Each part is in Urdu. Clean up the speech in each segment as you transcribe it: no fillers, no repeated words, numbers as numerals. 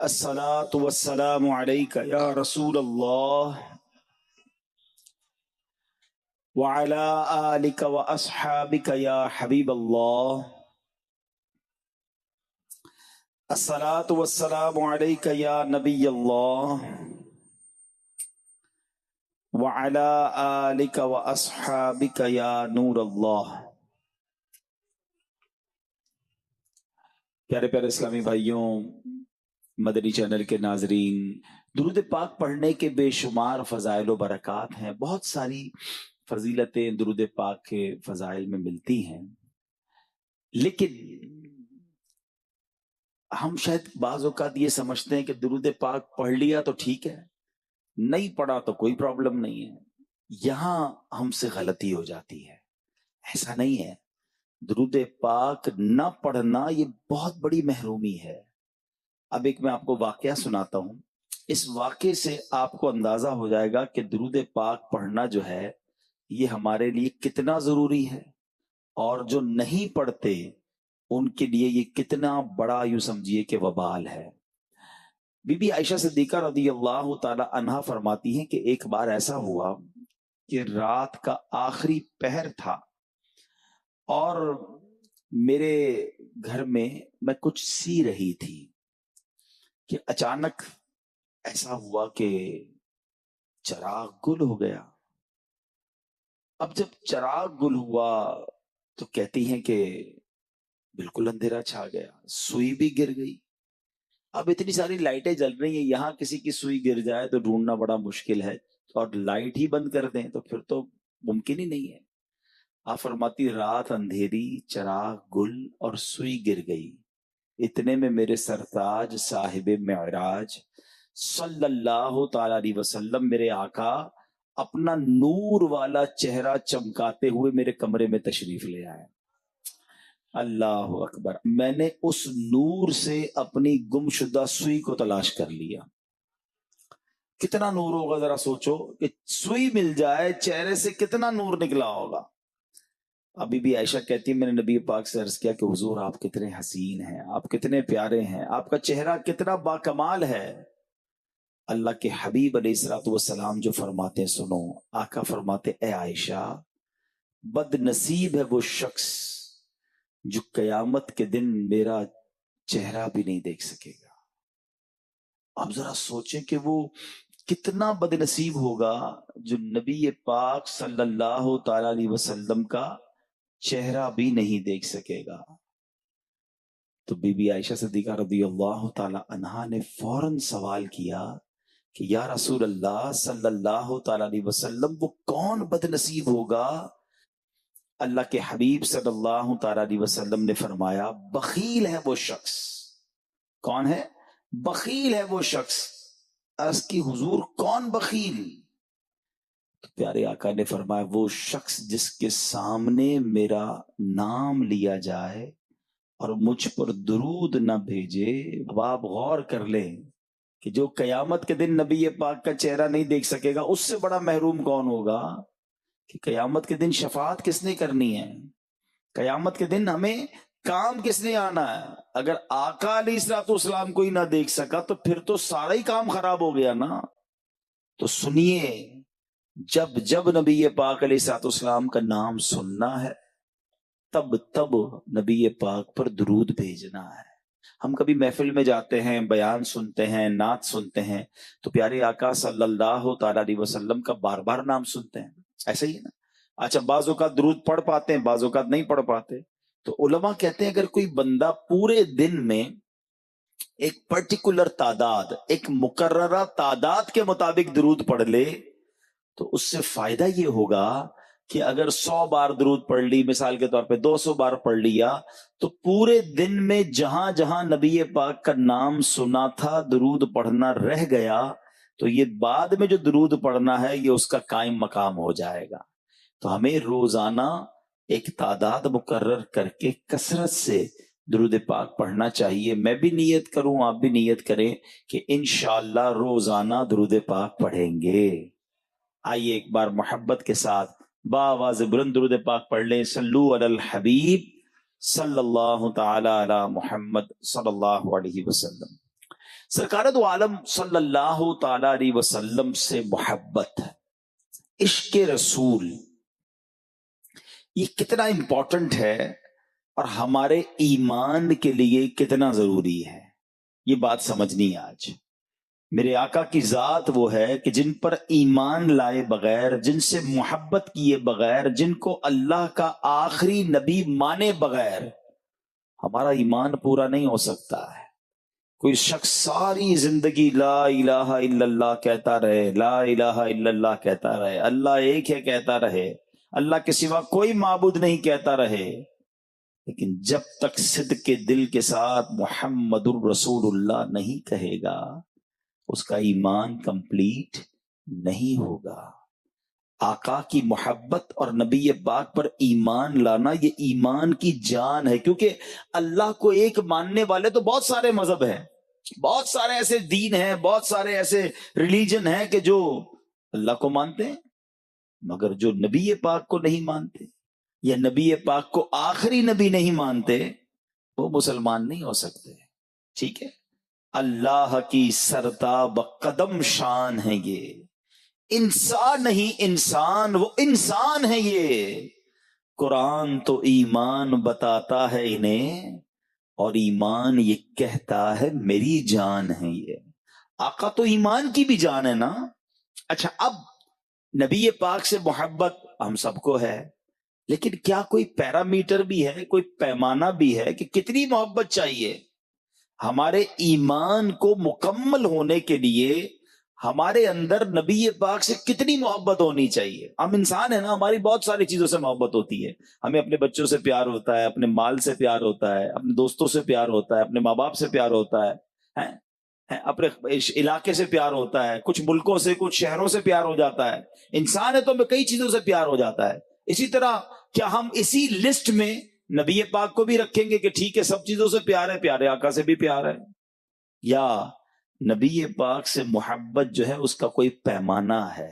الصلاة والسلام عليك يا رسول الله وعلى آلك وأصحابك يا حبيب الله. الصلاة والسلام عليك يا نبي الله وعلى آلك وأصحابك يا نور الله. پیارے پیارے اسلامی بھائیوں، مدنی چینل کے ناظرین، درود پاک پڑھنے کے بے شمار فضائل و برکات ہیں، بہت ساری فضیلتیں درود پاک کے فضائل میں ملتی ہیں، لیکن ہم شاید بعض اوقات یہ سمجھتے ہیں کہ درود پاک پڑھ لیا تو ٹھیک ہے، نہیں پڑھا تو کوئی پرابلم نہیں ہے۔ یہاں ہم سے غلطی ہو جاتی ہے، ایسا نہیں ہے۔ درود پاک نہ پڑھنا یہ بہت بڑی محرومی ہے۔ اب ایک میں آپ کو واقعہ سناتا ہوں، اس واقعے سے آپ کو اندازہ ہو جائے گا کہ درود پاک پڑھنا جو ہے یہ ہمارے لیے کتنا ضروری ہے، اور جو نہیں پڑھتے ان کے لیے یہ کتنا بڑا یوں سمجھیے کہ وبال ہے۔ بی بی عائشہ صدیقہ رضی اللہ تعالی عنہا فرماتی ہیں کہ ایک بار ایسا ہوا کہ رات کا آخری پہر تھا اور میرے گھر میں کچھ سی رہی تھی کہ اچانک ایسا ہوا کہ چراغ گل ہو گیا۔ اب جب چراغ گل ہوا تو کہتی ہیں کہ بالکل اندھیرا چھا گیا، سوئی بھی گر گئی۔ اب اتنی ساری لائٹیں جل رہی ہیں، یہاں کسی کی سوئی گر جائے تو ڈھونڈنا بڑا مشکل ہے، اور لائٹ ہی بند کر دیں تو پھر تو ممکن ہی نہیں ہے۔ آپ فرماتی رات اندھیری، چراغ گل اور سوئی گر گئی، اتنے میں میرے سرتاج صاحب معراج صلی اللہ تعالی علیہ وسلم، میرے آقا، اپنا نور والا چہرہ چمکاتے ہوئے میرے کمرے میں تشریف لے آئے۔ اللہ اکبر! میں نے اس نور سے اپنی گمشدہ سوئی کو تلاش کر لیا۔ کتنا نور ہوگا ذرا سوچو، کہ سوئی مل جائے چہرے سے کتنا نور نکلا ہوگا۔ ابھی بھی عائشہ کہتی ہے میں نے نبی پاک سے عرض کیا کہ حضور آپ کتنے حسین ہیں، آپ کتنے پیارے ہیں، آپ کا چہرہ کتنا باکمال ہے۔ اللہ کے حبیب علیہ الصلوۃ والسلام جو فرماتے ہیں سنو، آقا فرماتے اے عائشہ، بد نصیب ہے وہ شخص جو قیامت کے دن میرا چہرہ بھی نہیں دیکھ سکے گا۔ اب ذرا سوچیں کہ وہ کتنا بد نصیب ہوگا جو نبی پاک صلی اللہ تعالی علیہ وسلم کا چہرہ بھی نہیں دیکھ سکے گا۔ تو بی بی عائشہ صدیقہ رضی اللہ تعالی عنہا نے فوراً سوال کیا کہ یا رسول اللہ صلی اللہ تعالی علیہ وسلم، وہ کون بد نصیب ہوگا؟ اللہ کے حبیب صلی اللہ تعالی علیہ وسلم نے فرمایا بخیل ہے وہ شخص۔ کون ہے؟ بخیل ہے وہ شخص۔ عرض کی حضور کون بخیل؟ تو پیارے آقا نے فرمایا وہ شخص جس کے سامنے میرا نام لیا جائے اور مجھ پر درود نہ بھیجے۔ اب آپ غور کر لیں کہ جو قیامت کے دن نبی پاک کا چہرہ نہیں دیکھ سکے گا، اس سے بڑا محروم کون ہوگا؟ کہ قیامت کے دن شفاعت کس نے کرنی ہے؟ قیامت کے دن ہمیں کام کس نے آنا ہے؟ اگر آقا علیہ الصلوۃ والسلام کو ہی نہ دیکھ سکا تو پھر تو سارا ہی کام خراب ہو گیا نا۔ تو سنیے، جب جب نبی پاک علیہ الصلوۃ والسلام کا نام سننا ہے تب تب نبی پاک پر درود بھیجنا ہے۔ ہم کبھی محفل میں جاتے ہیں، بیان سنتے ہیں، نعت سنتے ہیں، تو پیارے آقا صلی اللہ تعالی علیہ وسلم کا بار بار نام سنتے ہیں، ایسا ہی ہے نا؟ اچھا، بعض اوقات درود پڑھ پاتے ہیں، بعض اوقات نہیں پڑھ پاتے۔ تو علماء کہتے ہیں اگر کوئی بندہ پورے دن میں ایک پرٹیکولر تعداد، ایک مقررہ تعداد کے مطابق درود پڑھ لے تو اس سے فائدہ یہ ہوگا کہ اگر 100 بار درود پڑھ لی، مثال کے طور پہ 200 بار پڑھ لیا، تو پورے دن میں جہاں جہاں نبی پاک کا نام سنا تھا درود پڑھنا رہ گیا، تو یہ بعد میں جو درود پڑھنا ہے یہ اس کا قائم مقام ہو جائے گا۔ تو ہمیں روزانہ ایک تعداد مقرر کر کے کثرت سے درود پاک پڑھنا چاہیے۔ میں بھی نیت کروں، آپ بھی نیت کریں کہ انشاءاللہ روزانہ درود پاک پڑھیں گے۔ آئیے ایک بار محبت کے ساتھ بآواز بلند درود پاک پڑھ لیں۔ صلو علی الحبیب صلی اللہ تعالی علی محمد صلی اللہ علیہ وسلم۔ سرکار دو عالم صلی اللہ تعالی علیہ وسلم سے محبت، عشق رسول، یہ کتنا امپورٹنٹ ہے اور ہمارے ایمان کے لیے کتنا ضروری ہے، یہ بات سمجھنی ہے آج۔ میرے آقا کی ذات وہ ہے کہ جن پر ایمان لائے بغیر، جن سے محبت کیے بغیر، جن کو اللہ کا آخری نبی مانے بغیر ہمارا ایمان پورا نہیں ہو سکتا ہے۔ کوئی شخص ساری زندگی لا الہ الا اللہ کہتا رہے، لا الہ الا اللہ کہتا رہے، اللہ ایک ہے کہتا رہے، اللہ کے سوا کوئی معبود نہیں کہتا رہے، لیکن جب تک صدق کے دل کے ساتھ محمد الرسول اللہ نہیں کہے گا، اس کا ایمان کمپلیٹ نہیں ہوگا۔ آقا کی محبت اور نبی پاک پر ایمان لانا یہ ایمان کی جان ہے، کیونکہ اللہ کو ایک ماننے والے تو بہت سارے مذہب ہیں، بہت سارے ایسے دین ہیں، بہت سارے ایسے ریلیجن ہیں کہ جو اللہ کو مانتے ہیں، مگر جو نبی پاک کو نہیں مانتے یا نبی پاک کو آخری نبی نہیں مانتے وہ مسلمان نہیں ہو سکتے۔ ٹھیک ہے، اللہ کی سرتاب قدم شان ہے یہ، انسان نہیں انسان، وہ انسان ہے یہ۔ قرآن تو ایمان بتاتا ہے انہیں، اور ایمان یہ کہتا ہے میری جان ہے یہ۔ آقا تو ایمان کی بھی جان ہے نا۔ اچھا، اب نبی پاک سے محبت ہم سب کو ہے، لیکن کیا کوئی پیرامیٹر بھی ہے، کوئی پیمانہ بھی ہے کہ کتنی محبت چاہیے؟ ہمارے ایمان کو مکمل ہونے کے لیے ہمارے اندر نبی پاک سے کتنی محبت ہونی چاہیے؟ ہم انسان ہیں نا، ہماری بہت ساری چیزوں سے محبت ہوتی ہے، ہمیں اپنے بچوں سے پیار ہوتا ہے، اپنے مال سے پیار ہوتا ہے، اپنے دوستوں سے پیار ہوتا ہے، اپنے ماں باپ سے پیار ہوتا ہے، اپنے علاقے سے پیار ہوتا ہے، کچھ ملکوں سے، کچھ شہروں سے پیار ہو جاتا ہے۔ انسان ہے تو ہمیں کئی چیزوں سے پیار ہو جاتا ہے۔ اسی طرح کیا ہم اسی لسٹ میں نبی پاک کو بھی رکھیں گے کہ ٹھیک ہے سب چیزوں سے پیار ہے، پیارے آقا سے بھی پیار ہے؟ یا نبی پاک سے محبت جو ہے اس کا کوئی پیمانہ ہے؟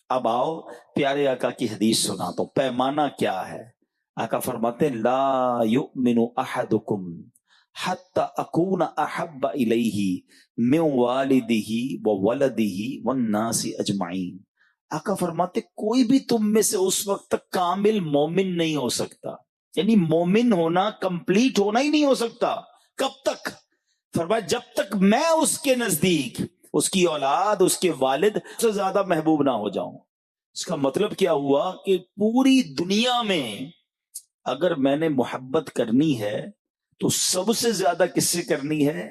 اب آؤ پیارے آقا کی حدیث سناتا ہوں، پیمانہ کیا ہے۔ آقا فرماتے ہیں لا یؤمن احدکم حتی اکون احب الیہ من والدہ وولدہ والناس اجمعین۔ آقا فرماتے کوئی بھی تم میں سے اس وقت تک کامل مومن نہیں ہو سکتا، یعنی مومن ہونا، کمپلیٹ ہونا ہی نہیں ہو سکتا۔ کب تک؟ فرمایا جب تک میں اس کے نزدیک، اس کی اولاد، اس کے والد سے زیادہ محبوب نہ ہو جاؤں۔ اس کا مطلب کیا ہوا کہ پوری دنیا میں اگر میں نے محبت کرنی ہے تو سب سے زیادہ کس سے کرنی ہے؟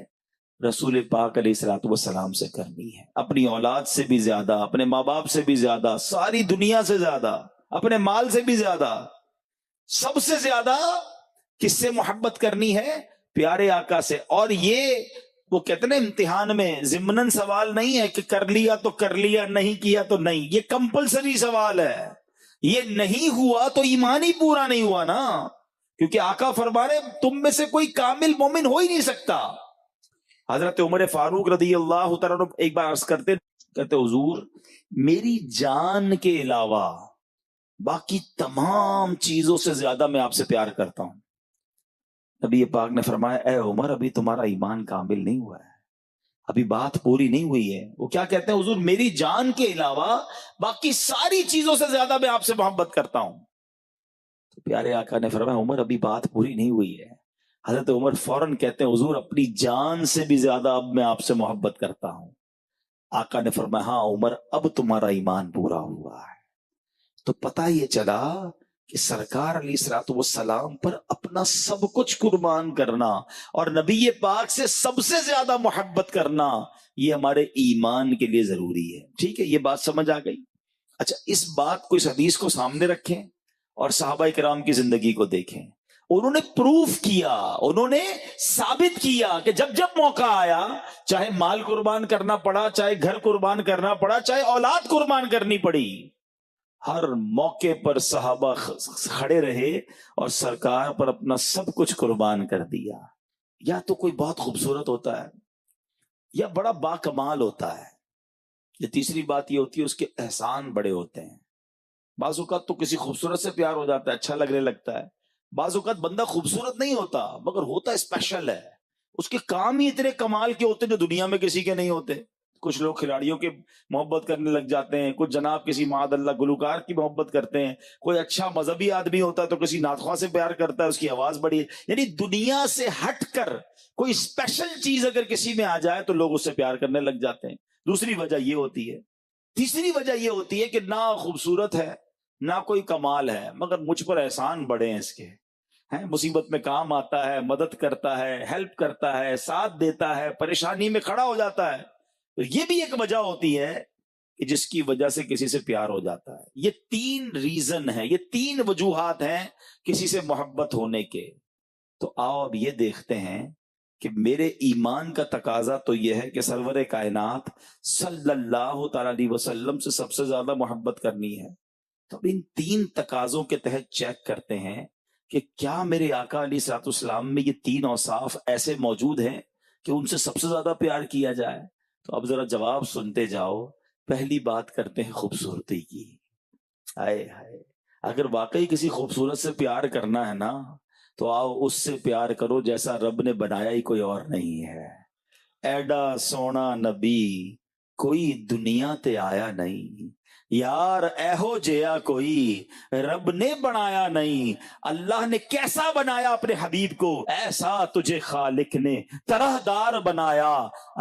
رسول پاک علیہ الصلوۃ والسلام سے کرنی ہے۔ اپنی اولاد سے بھی زیادہ، اپنے ماں باپ سے بھی زیادہ، ساری دنیا سے زیادہ، اپنے مال سے بھی زیادہ، سب سے زیادہ کس سے محبت کرنی ہے؟ پیارے آقا سے۔ اور یہ وہ کہتے ہیں امتحان میں ضمناً سوال نہیں ہے کہ کر لیا تو کر لیا، نہیں کیا تو نہیں، یہ کمپلسری سوال ہے۔ یہ نہیں ہوا تو ایمان ہی پورا نہیں ہوا نا، کیونکہ آقا فرما رہے تم میں سے کوئی کامل مومن ہو ہی نہیں سکتا۔ حضرت عمر فاروق رضی اللہ تعالیٰ عنہ ایک بار عرض کہتے حضور میری جان کے علاوہ باقی تمام چیزوں سے زیادہ میں آپ سے پیار کرتا ہوں۔ نبی پاک نے فرمایا اے عمر ابھی تمہارا ایمان کامل نہیں ہوا ہے، ابھی بات پوری نہیں ہوئی ہے۔ وہ کیا کہتے ہیں حضور میری جان کے علاوہ باقی ساری چیزوں سے زیادہ میں آپ سے محبت کرتا ہوں۔ تو پیارے آقا نے فرمایا عمر ابھی بات پوری نہیں ہوئی ہے۔ حضرت عمر فوراً کہتے ہیں حضور اپنی جان سے بھی زیادہ اب میں آپ سے محبت کرتا ہوں۔ آقا نے فرمایا ہاں عمر اب تمہارا ایمان پورا ہوا ہے۔ تو پتہ یہ چلا کہ سرکار علیہ الصلوۃ والسلام پر اپنا سب کچھ قربان کرنا اور نبی پاک سے سب سے زیادہ محبت کرنا یہ ہمارے ایمان کے لیے ضروری ہے۔ ٹھیک ہے، یہ بات سمجھ آ گئی؟ اچھا، اس بات کو، اس حدیث کو سامنے رکھیں اور صحابہ کرام کی زندگی کو دیکھیں۔ انہوں نے پروف کیا، انہوں نے ثابت کیا کہ جب جب موقع آیا، چاہے مال قربان کرنا پڑا، چاہے گھر قربان کرنا پڑا، چاہے اولاد قربان کرنی پڑی، ہر موقع پر صحابہ کھڑے رہے اور سرکار پر اپنا سب کچھ قربان کر دیا۔ یا تو کوئی بہت خوبصورت ہوتا ہے یا بڑا باکمال ہوتا ہے، یا تیسری بات یہ ہوتی ہے اس کے احسان بڑے ہوتے ہیں۔ بعض اوقات تو کسی خوبصورت سے پیار ہو جاتا ہے، اچھا لگنے لگتا ہے۔ بعض اوقات بندہ خوبصورت نہیں ہوتا مگر ہوتا اسپیشل ہے، اس کے کام ہی اتنے کمال کے ہوتے ہیں جو دنیا میں کسی کے نہیں ہوتے. کچھ لوگ کھلاڑیوں کے محبت کرنے لگ جاتے ہیں, کچھ جناب کسی معاذ اللہ گلوکار کی محبت کرتے ہیں, کوئی اچھا مذہبی آدمی ہوتا ہے تو کسی نعت سے پیار کرتا ہے, اس کی آواز بڑی ہے. یعنی دنیا سے ہٹ کر کوئی اسپیشل چیز اگر کسی میں آ جائے تو لوگ اس سے پیار کرنے لگ جاتے ہیں. دوسری وجہ یہ ہوتی ہے. تیسری وجہ یہ ہوتی ہے کہ نہ خوبصورت ہے نہ کوئی کمال ہے, مگر مجھ پر احسان بڑے ہیں اس کے, مصیبت میں کام آتا ہے, مدد کرتا ہے, ہیلپ کرتا ہے, ساتھ دیتا ہے, پریشانی میں کھڑا ہو جاتا ہے. تو یہ بھی ایک وجہ ہوتی ہے کہ جس کی وجہ سے کسی سے پیار ہو جاتا ہے. یہ 3 ریزن ہے, یہ 3 وجوہات ہیں کسی سے محبت ہونے کے. تو آؤ اب یہ دیکھتے ہیں کہ میرے ایمان کا تقاضا تو یہ ہے کہ سرور کائنات صلی اللہ تعالی علیہ وسلم سے سب سے زیادہ محبت کرنی ہے. تو ان 3 تقاضوں کے تحت چیک کرتے ہیں کہ کیا میرے آقا علیہ الصلوۃ والسلام میں یہ 3 اوصاف ایسے موجود ہیں کہ ان سے سب سے زیادہ پیار کیا جائے. تو اب ذرا جواب سنتے جاؤ. پہلی بات کرتے ہیں خوبصورتی کی. ہائے ہائے, اگر واقعی کسی خوبصورت سے پیار کرنا ہے نا تو آؤ اس سے پیار کرو جیسا رب نے بنایا ہی کوئی اور نہیں ہے. ایڈا سونا نبی کوئی دنیا تے آیا نہیں, یار ایہو جیا کوئی رب نے بنایا نہیں. اللہ نے کیسا بنایا اپنے حبیب کو, ایسا تجھے خالق نے طرح دار بنایا.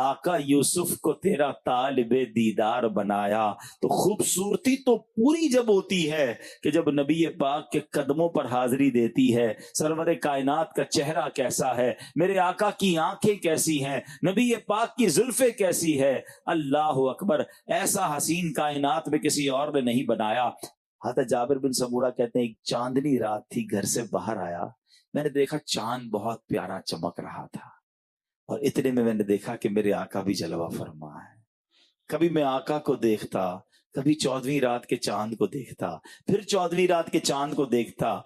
آقا یوسف کو تیرا طالب دیدار بنایا. تو خوبصورتی تو پوری جب ہوتی ہے کہ جب نبی پاک کے قدموں پر حاضری دیتی ہے. سرور کائنات کا چہرہ کیسا ہے, میرے آقا کی آنکھیں کیسی ہیں, نبی پاک کی زلفیں کیسی ہے. اللہ اکبر, ایسا حسین کائنات میں کسی اور نے نہیں بنایا. حضرت جابر بن سمورہ کہتے ہیں ایک چاندنی رات تھی, گھر سے باہر آیا, میں نے دیکھا چاند بہت پیارا چمک رہا تھا, اور اتنے میں نے دیکھا کہ میرے آقا بھی جلوہ فرما ہے. کبھی میں آقا کو دیکھتا, کبھی 14ویں رات کے چاند کو دیکھتا, پھر 14ویں رات کے چاند کو دیکھتا.